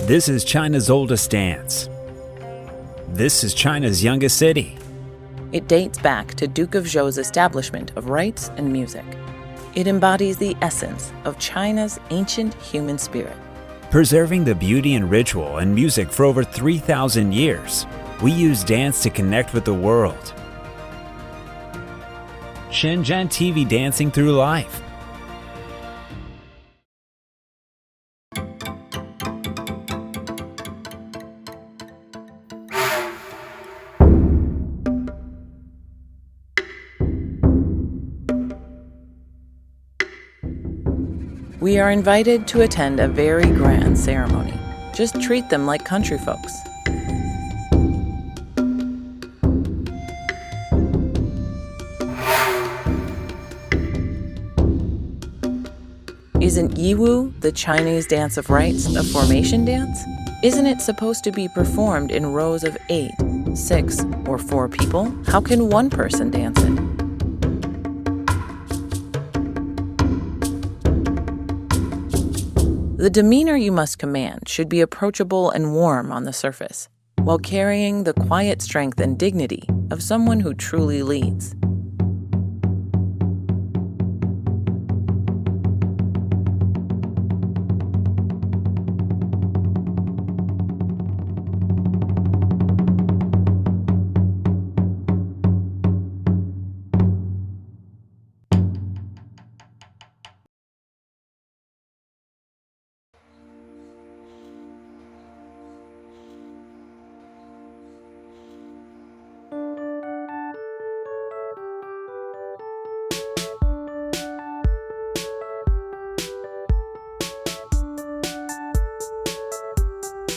This is China's oldest dance. This is China's youngest city. It dates back to Duke of Zhou's establishment of rites and music. It embodies the essence of China's ancient human spirit. Preserving the beauty and ritual and music for over 3,000 years, we use dance to connect with the world. Shenzhen TV, dancing through life. We are invited to attend a very grand ceremony. Just treat them like country folks. Isn't Yiwu, the Chinese dance of rites, a formation dance? Isn't it supposed to be performed in rows of 8, 6, or 4 people? How can one person dance it? The demeanor you must command should be approachable and warm on the surface, while carrying the quiet strength and dignity of someone who truly leads.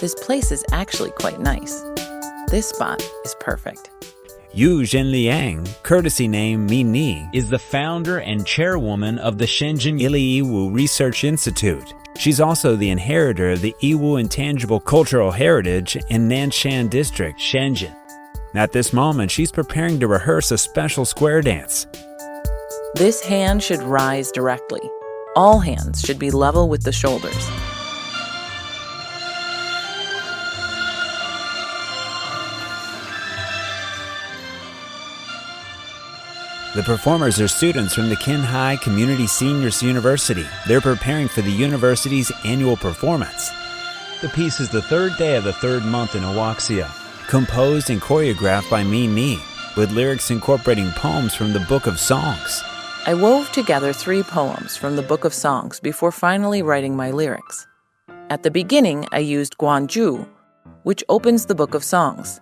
This place is actually quite nice. This spot is perfect. You Jinliang, courtesy name Mini, is the founder and chairwoman of the Shenzhen Yiwu Research Institute. She's also the inheritor of the Yiwu Intangible Cultural Heritage in Nanshan District, Shenzhen. At this moment, she's preparing to rehearse a special square dance. This hand should rise directly. All hands should be level with the shoulders. The performers are students from the Qinghai Community Seniors University. They're preparing for the university's annual performance. The piece is the third day of the third month in Awaxia, composed and choreographed by Mi Ni, with lyrics incorporating poems from the Book of Songs. I wove together 3 poems from the Book of Songs before finally writing my lyrics. At the beginning, I used Guanju, which opens the Book of Songs.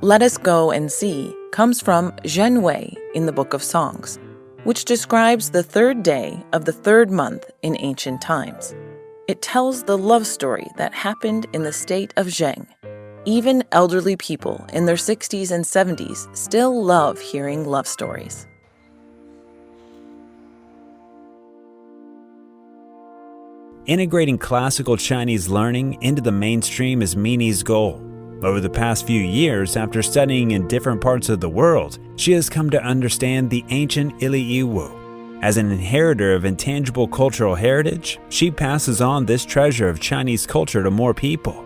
Let us go and see comes from Zhenwei in the Book of Songs, which describes the third day of the third month in ancient times. It tells the love story that happened in the state of Zheng. Even elderly people in their 60s and 70s still love hearing love stories. Integrating classical Chinese learning into the mainstream is Mini's goal. Over the past few years, after studying in different parts of the world, she has come to understand the ancient Yiwu. As an inheritor of intangible cultural heritage, she passes on this treasure of Chinese culture to more people.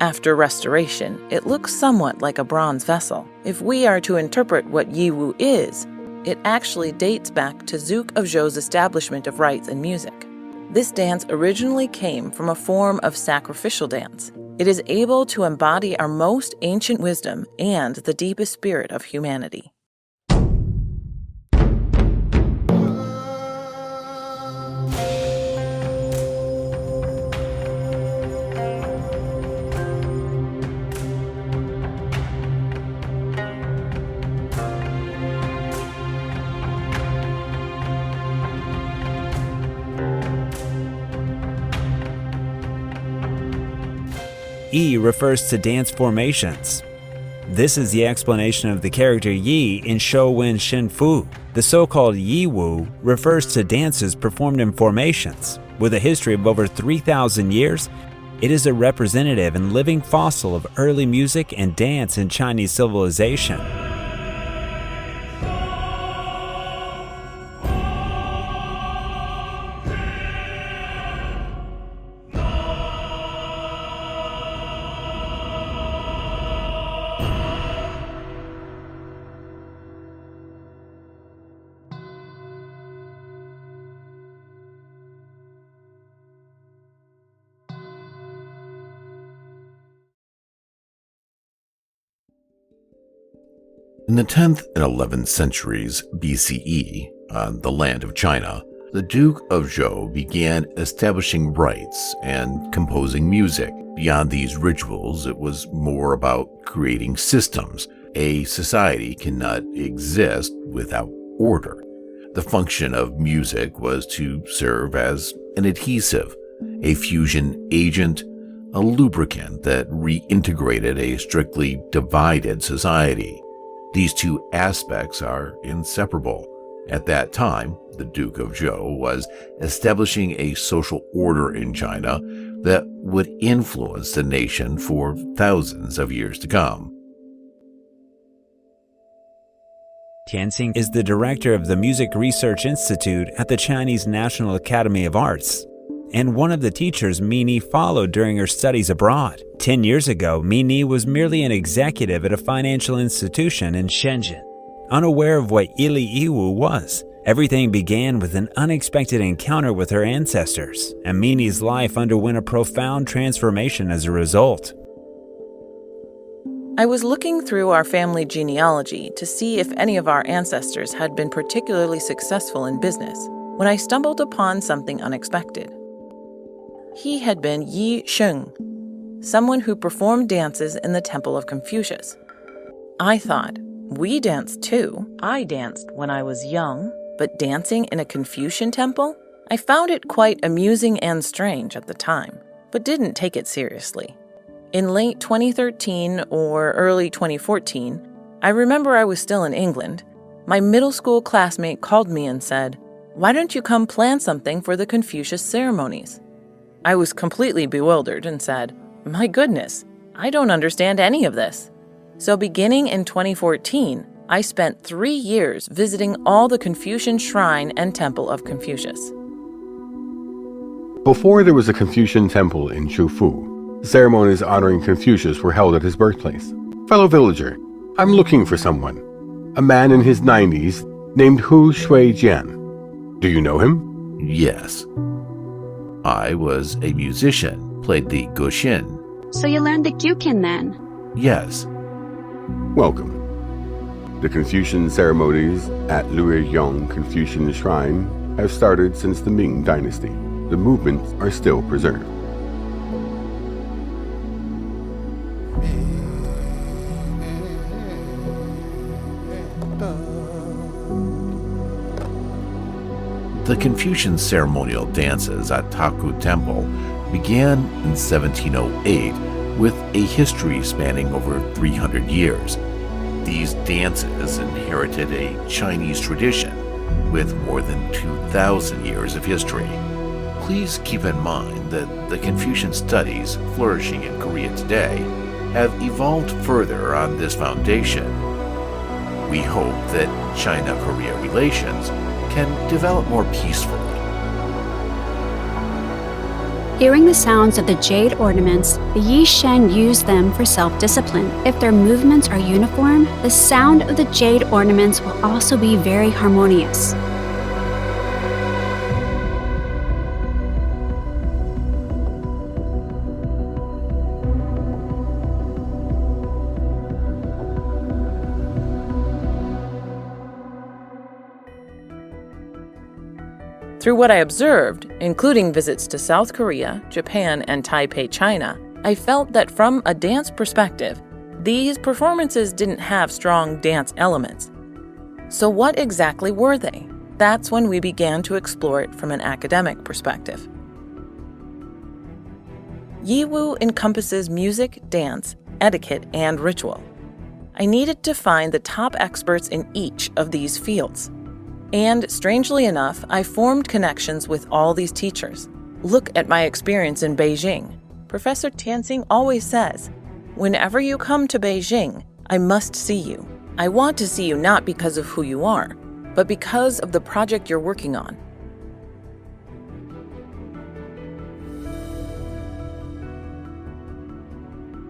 After restoration, it looks somewhat like a bronze vessel. If we are to interpret what Yiwu is, it actually dates back to Duke of Zhou's establishment of rites and music. This dance originally came from a form of sacrificial dance. It is able to embody our most ancient wisdom and the deepest spirit of humanity. Yi refers to dance formations. This is the explanation of the character Yi in Shouwen Shenfu. The so-called Yiwu refers to dances performed in formations. With a history of over 3,000 years, it is a representative and living fossil of early music and dance in Chinese civilization. In the 10th and 11th centuries BCE, on the land of China, the Duke of Zhou began establishing rites and composing music. Beyond these rituals, it was more about creating systems. A society cannot exist without order. The function of music was to serve as an adhesive, a fusion agent, a lubricant that reintegrated a strictly divided society. These two aspects are inseparable. At that time, the Duke of Zhou was establishing a social order in China that would influence the nation for thousands of years to come. Tianxing is the director of the Music Research Institute at the Chinese National Academy of Arts, and one of the teachers Mini followed during her studies abroad. 10 years ago, Mini was merely an executive at a financial institution in Shenzhen. Unaware of what Yiwu was, everything began with an unexpected encounter with her ancestors, and Mini's life underwent a profound transformation as a result. I was looking through our family genealogy to see if any of our ancestors had been particularly successful in business when I stumbled upon something unexpected. He had been Yi Sheng, someone who performed dances in the Temple of Confucius. I thought, we dance too. I danced when I was young, but dancing in a Confucian temple? I found it quite amusing and strange at the time, but didn't take it seriously. In late 2013 or early 2014, I remember I was still in England. My middle school classmate called me and said, "Why don't you come plan something for the Confucius ceremonies?" I was completely bewildered and said, "My goodness, I don't understand any of this." So beginning in 2014, I spent 3 years visiting all the Confucian Shrine and Temple of Confucius. Before there was a Confucian temple in Shufu, ceremonies honoring Confucius were held at his birthplace. Fellow villager, I'm looking for someone. A man in his 90s named Hu Shuijian. Do you know him? Yes. I was a musician, played the guxin. So you learned the gyukin then? Yes. Welcome. The Confucian ceremonies at Luoyang Confucian Shrine have started since the Ming Dynasty. The movements are still preserved. The Confucian ceremonial dances at Taku Temple began in 1708 with a history spanning over 300 years. These dances inherited a Chinese tradition with more than 2,000 years of history. Please keep in mind that the Confucian studies flourishing in Korea today have evolved further on this foundation. We hope that China-Korea relations can develop more peacefully. Hearing the sounds of the jade ornaments, the Yi Shen use them for self-discipline. If their movements are uniform, the sound of the jade ornaments will also be very harmonious. Through what I observed, including visits to South Korea, Japan, and Taipei, China, I felt that from a dance perspective, these performances didn't have strong dance elements. So what exactly were they? That's when we began to explore it from an academic perspective. Yiwu encompasses music, dance, etiquette, and ritual. I needed to find the top experts in each of these fields. And strangely enough, I formed connections with all these teachers. Look at my experience in Beijing. Professor Tianxing always says, "Whenever you come to Beijing, I must see you. I want to see you not because of who you are, but because of the project you're working on."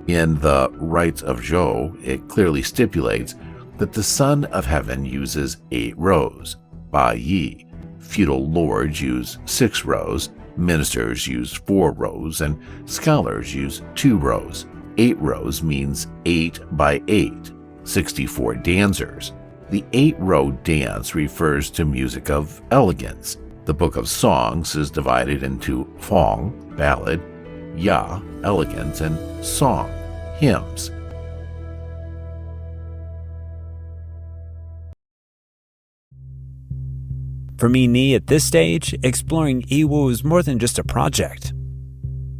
In the Rites of Zhou, it clearly stipulates that the Son of Heaven uses 8 rows. Bai Yi, feudal lords use 6 rows, ministers use 4 rows, and scholars use 2 rows. 8 rows means 8 by 8. 64 dancers. The 8-row dance refers to music of elegance. The Book of Songs is divided into Fong, ballad, Ya, elegant, and Song, hymns. For Ni at this stage, exploring Yiwu was more than just a project.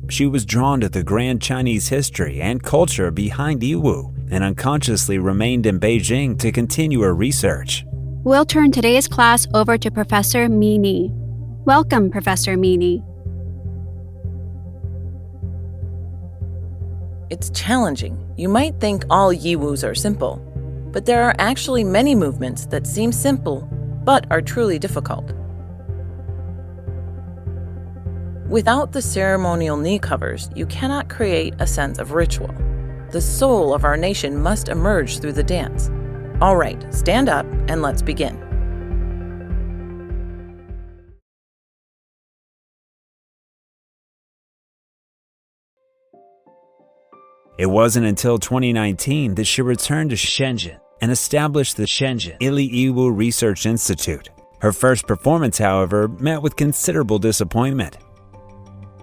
She was drawn to the grand Chinese history and culture behind Yiwu and unconsciously remained in Beijing to continue her research. We'll turn today's class over to Professor Ni. Welcome, Professor Ni. It's challenging. You might think all Yiwus are simple, but there are actually many movements that seem simple but are truly difficult. Without the ceremonial knee covers, you cannot create a sense of ritual. The soul of our nation must emerge through the dance. All right, stand up and let's begin. It wasn't until 2019 that she returned to Shenzhen and established the Shenzhen Yiwu Research Institute. Her first performance, however, met with considerable disappointment.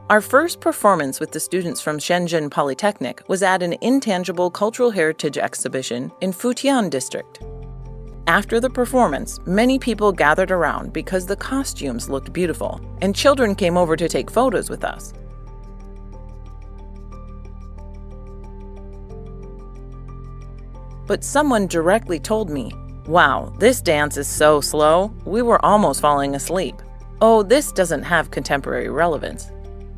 Our first performance with the students from Shenzhen Polytechnic was at an intangible cultural heritage exhibition in Futian district. After the performance, many people gathered around because the costumes looked beautiful, and children came over to take photos with us. But someone directly told me, "Wow, this dance is so slow, we were almost falling asleep. Oh, this doesn't have contemporary relevance."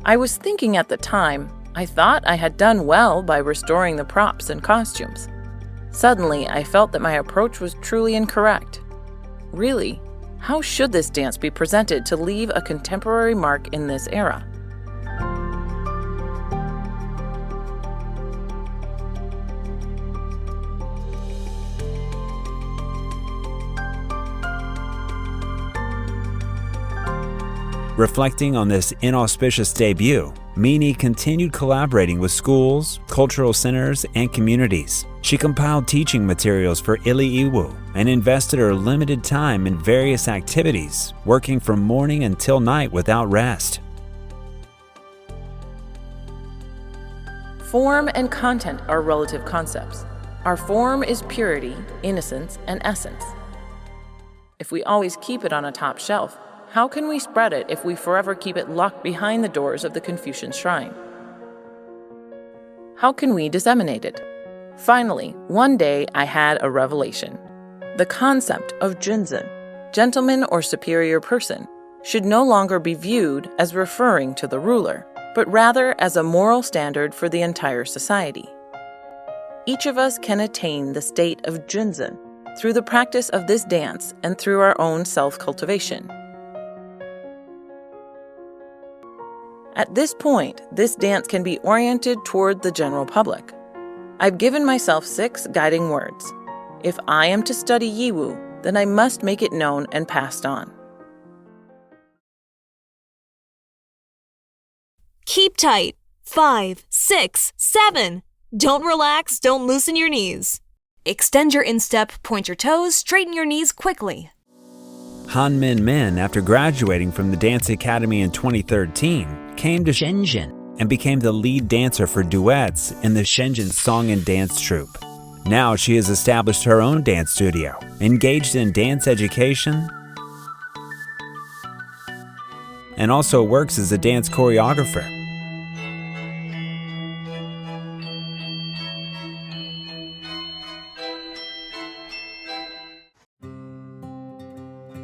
I was thinking at the time, I thought I had done well by restoring the props and costumes. Suddenly, I felt that my approach was truly incorrect. Really, how should this dance be presented to leave a contemporary mark in this era? Reflecting on this inauspicious debut, Ni continued collaborating with schools, cultural centers, and communities. She compiled teaching materials for Yiwu and invested her limited time in various activities, working from morning until night without rest. Form and content are relative concepts. Our form is purity, innocence, and essence. If we always keep it on a top shelf, how can we spread it if we forever keep it locked behind the doors of the Confucian shrine? How can we disseminate it? Finally, one day I had a revelation. The concept of Junzhen, gentleman or superior person, should no longer be viewed as referring to the ruler, but rather as a moral standard for the entire society. Each of us can attain the state of Junzhen through the practice of this dance and through our own self-cultivation. At this point, this dance can be oriented toward the general public. I've given myself 6 guiding words. If I am to study Yiwu, then I must make it known and passed on. Keep tight. 5, 6, 7. Don't relax, don't loosen your knees. Extend your instep, point your toes, straighten your knees quickly. Han Min, after graduating from the Dance Academy in 2013, came to Shenzhen and became the lead dancer for duets in the Shenzhen Song and Dance Troupe. Now she has established her own dance studio, engaged in dance education, and also works as a dance choreographer.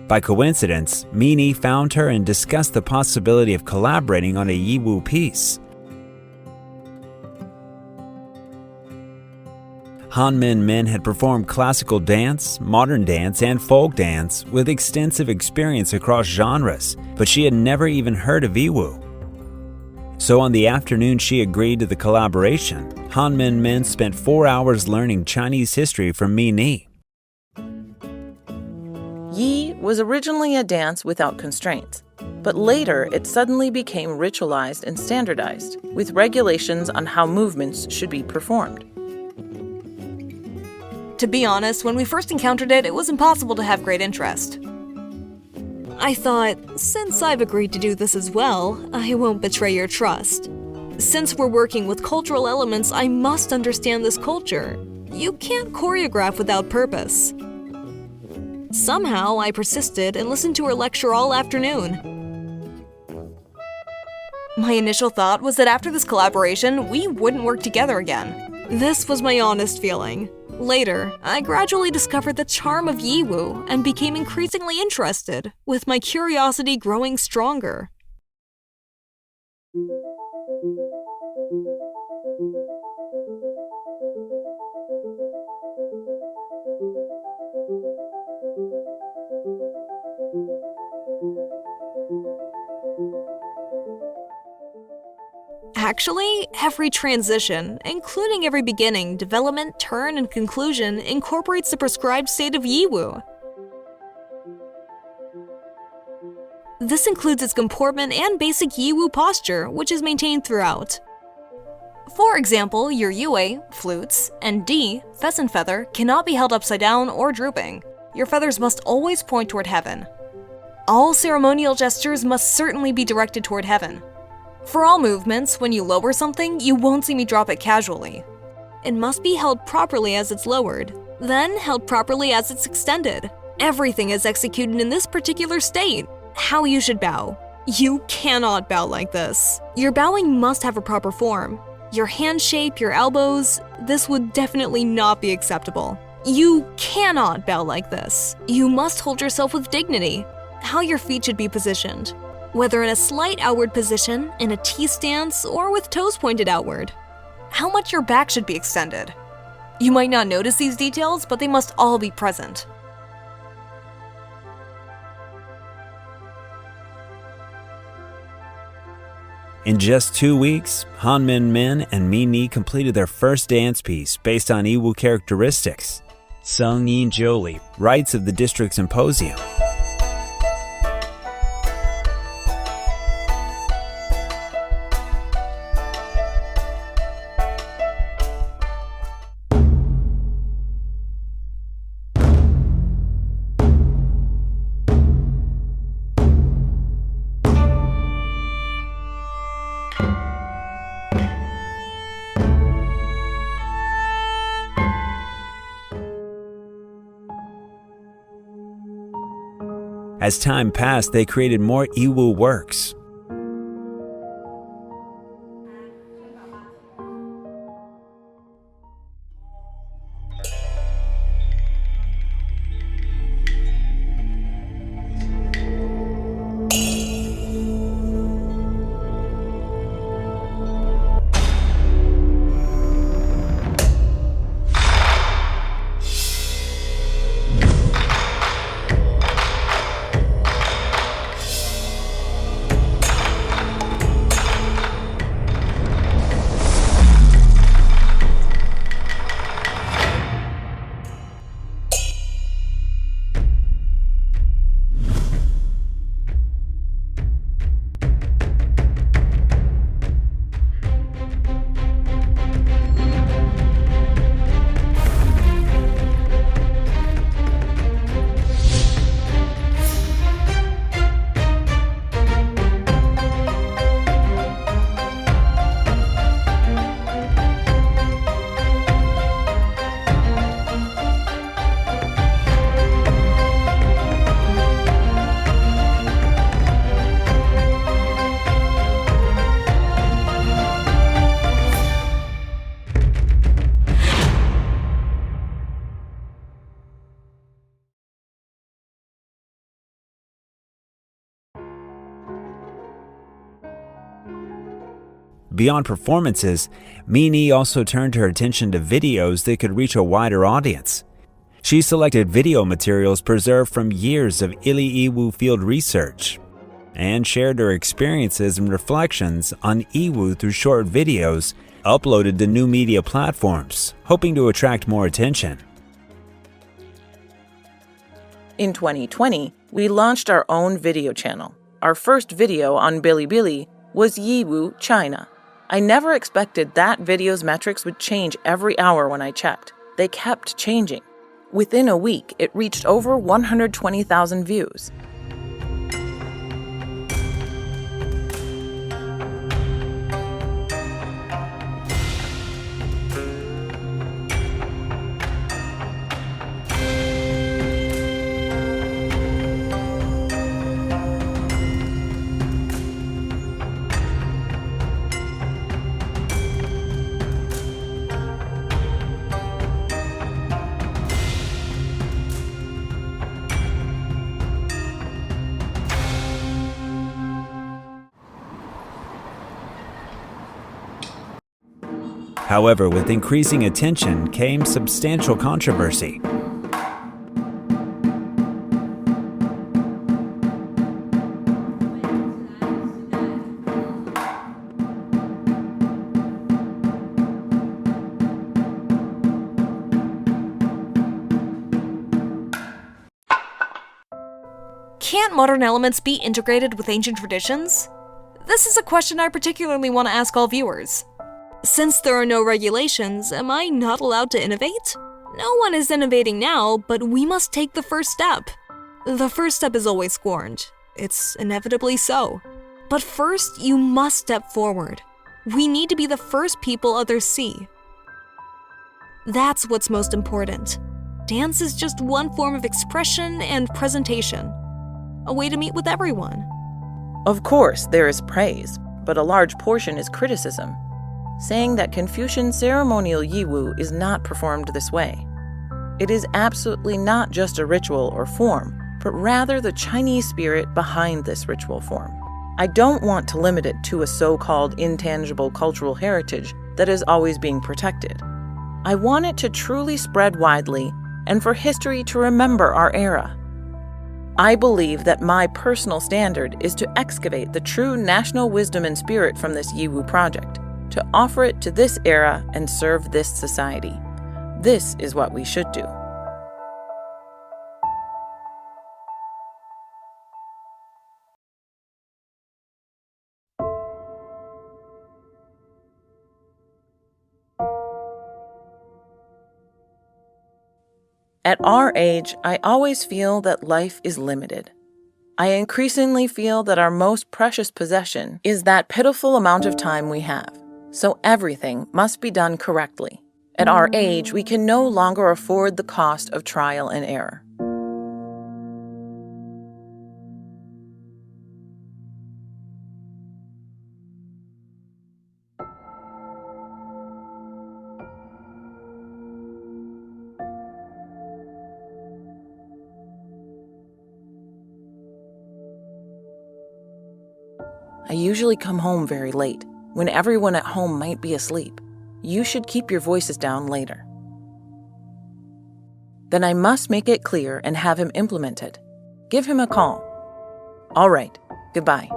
By coincidence, Ni found her and discussed the possibility of collaborating on a Yiwu piece. Han Min had performed classical dance, modern dance, and folk dance with extensive experience across genres, but she had never even heard of Yiwu. So on the afternoon she agreed to the collaboration, Han Min spent 4 hours learning Chinese history from Ni. Yi was originally a dance without constraints, but later it suddenly became ritualized and standardized, with regulations on how movements should be performed. To be honest, when we first encountered it, it was impossible to have great interest. I thought, since I've agreed to do this as well, I won't betray your trust. Since we're working with cultural elements, I must understand this culture. You can't choreograph without purpose. Somehow, I persisted and listened to her lecture all afternoon. My initial thought was that after this collaboration, we wouldn't work together again. This was my honest feeling. Later, I gradually discovered the charm of Yiwu and became increasingly interested, with my curiosity growing stronger. Actually, every transition, including every beginning, development, turn, and conclusion, incorporates the prescribed state of Yiwu. This includes its comportment and basic Yiwu posture, which is maintained throughout. For example, your Yue, flutes, and Di, pheasant feather, cannot be held upside down or drooping. Your feathers must always point toward heaven. All ceremonial gestures must certainly be directed toward heaven. For all movements, when you lower something, you won't see me drop it casually. It must be held properly as it's lowered, then held properly as it's extended. Everything is executed in this particular state. How you should bow. You cannot bow like this. Your bowing must have a proper form. Your hand shape, your elbows, this would definitely not be acceptable. You cannot bow like this. You must hold yourself with dignity. How your feet should be positioned, whether in a slight outward position, in a T stance, or with toes pointed outward. How much your back should be extended. You might not notice these details, but they must all be present. In just 2 weeks, Han Min Min and Mi Ni completed their first dance piece based on Yiwu characteristics. Sung Yin Jolie writes of the district symposium. As time passed, they created more Yiwu works. Beyond performances, Mi Ni also turned her attention to videos that could reach a wider audience. She selected video materials preserved from years of Yiwu field research and shared her experiences and reflections on Yiwu through short videos uploaded to new media platforms, hoping to attract more attention. In 2020, we launched our own video channel. Our first video on Bilibili was Yiwu, China. I never expected that video's metrics would change every hour when I checked. They kept changing. Within a week, it reached over 120,000 views. However, with increasing attention came substantial controversy. Can't modern elements be integrated with ancient traditions? This is a question I particularly want to ask all viewers. Since there are no regulations, am I not allowed to innovate? No one is innovating now, but we must take the first step. The first step is always scorned. It's inevitably so. But first, you must step forward. We need to be the first people others see. That's what's most important. Dance is just one form of expression and presentation. A way to meet with everyone. Of course, there is praise, but a large portion is criticism, saying that Confucian ceremonial Yiwu is not performed this way. It is absolutely not just a ritual or form, but rather the Chinese spirit behind this ritual form. I don't want to limit it to a so-called intangible cultural heritage that is always being protected. I want it to truly spread widely and for history to remember our era. I believe that my personal standard is to excavate the true national wisdom and spirit from this Yiwu project, to offer it to this era and serve this society. This is what we should do. At our age, I always feel that life is limited. I increasingly feel that our most precious possession is that pitiful amount of time we have. So everything must be done correctly. At our age, we can no longer afford the cost of trial and error. I usually come home very late, when everyone at home might be asleep. You should keep your voices down later. Then I must make it clear and have him implement it. Give him a call. All right, goodbye.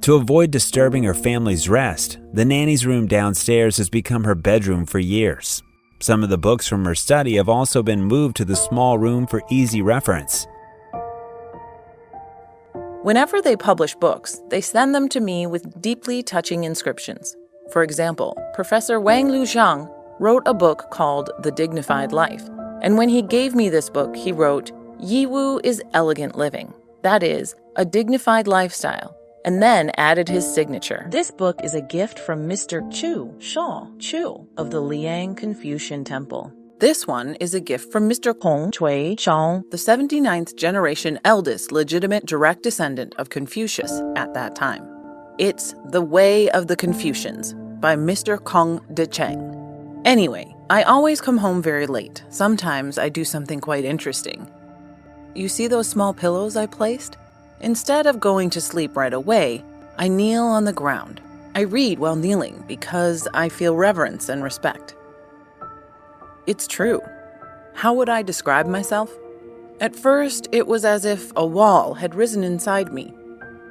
To avoid disturbing her family's rest, the nanny's room downstairs has become her bedroom for years. Some of the books from her study have also been moved to the small room for easy reference. Whenever they publish books, they send them to me with deeply touching inscriptions. For example, Professor Wang Luxiang wrote a book called The Dignified Life, and when he gave me this book, he wrote, "Yiwu is elegant living, that is, a dignified lifestyle," and then added his signature. This book is a gift from Mr. Chu Shao of the Liang Confucian Temple. This one is a gift from Mr. Kong Chui Chang, the 79th generation eldest legitimate direct descendant of Confucius at that time. It's The Way of the Confucians by Mr. Kong De Cheng. Anyway, I always come home very late. Sometimes I do something quite interesting. You see those small pillows I placed? Instead of going to sleep right away, I kneel on the ground. I read while kneeling because I feel reverence and respect. It's true. How would I describe myself? At first, it was as if a wall had risen inside me,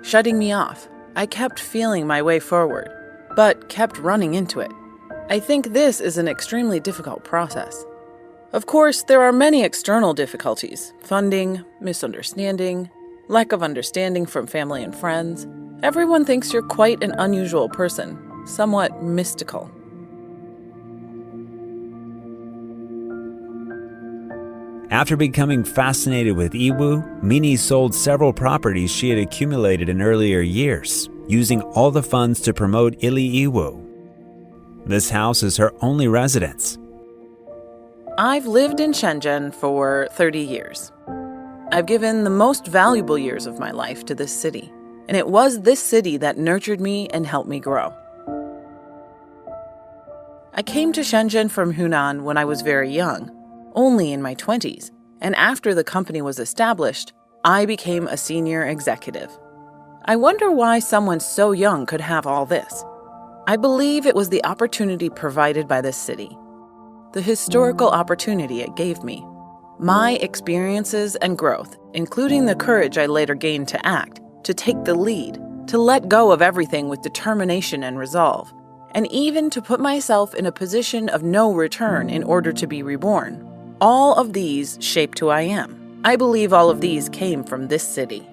shutting me off. I kept feeling my way forward, but kept running into it. I think this is an extremely difficult process. Of course, there are many external difficulties: funding, misunderstanding, lack of understanding from family and friends. Everyone thinks you're quite an unusual person, somewhat mystical. After becoming fascinated with Yiwu, Mini sold several properties she had accumulated in earlier years, using all the funds to promote Yiwu. This house is her only residence. I've lived in Shenzhen for 30 years. I've given the most valuable years of my life to this city, and it was this city that nurtured me and helped me grow. I came to Shenzhen from Hunan when I was very young, only in my 20s, and after the company was established, I became a senior executive. I wonder why someone so young could have all this. I believe it was the opportunity provided by this city, the historical opportunity it gave me, my experiences and growth, including the courage I later gained to act, to take the lead, to let go of everything with determination and resolve, and even to put myself in a position of no return in order to be reborn. All of these shaped who I am. I believe all of these came from this city.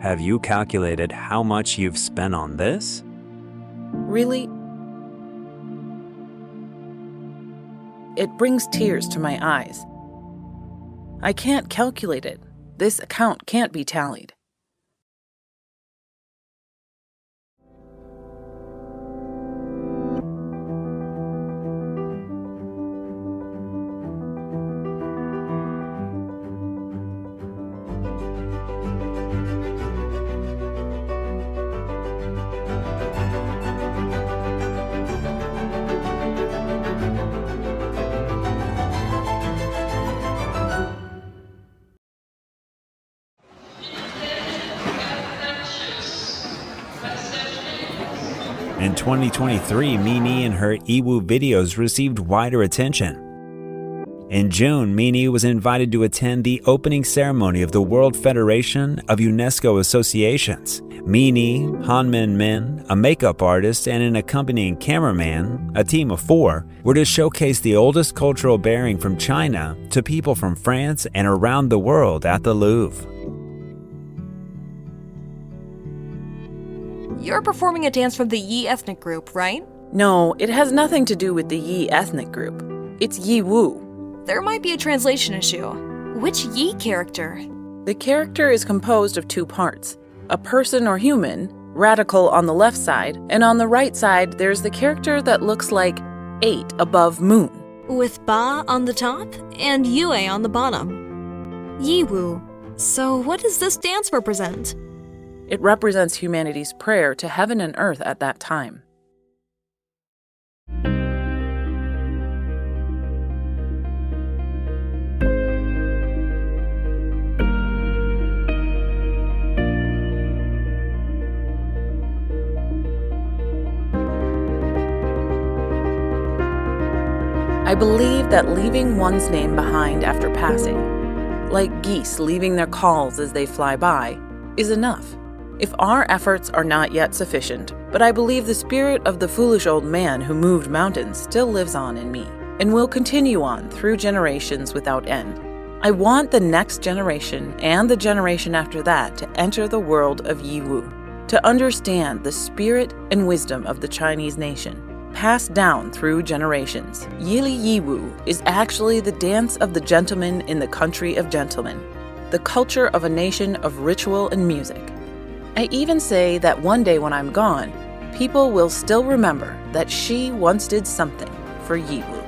Have you calculated how much you've spent on this? Really? It brings tears to my eyes. I can't calculate it. This account can't be tallied. In 2023, Mini and her Yiwu videos received wider attention. In June, Mini was invited to attend the opening ceremony of the World Federation of UNESCO Associations. Mini, Hanmin Min, a makeup artist, and an accompanying cameraman, a team of 4, were to showcase the oldest cultural bearing from China to people from France and around the world at the Louvre. You're performing a dance from the Yi ethnic group, right? No, it has nothing to do with the Yi ethnic group. It's Yiwu. There might be a translation issue. Which Yi character? The character is composed of 2 parts, a person or human, radical on the left side, and on the right side there's the character that looks like 8 above moon. With Ba on the top and Yue on the bottom. Yiwu. So what does this dance represent? It represents humanity's prayer to heaven and earth at that time. I believe that leaving one's name behind after passing, like geese leaving their calls as they fly by, is enough. If our efforts are not yet sufficient, but I believe the spirit of the foolish old man who moved mountains still lives on in me, and will continue on through generations without end. I want the next generation and the generation after that to enter the world of Yiwu, to understand the spirit and wisdom of the Chinese nation, passed down through generations. Yiwu is actually the dance of the gentleman in the country of gentlemen, the culture of a nation of ritual and music. I even say that one day when I'm gone, people will still remember that she once did something for Yiwu.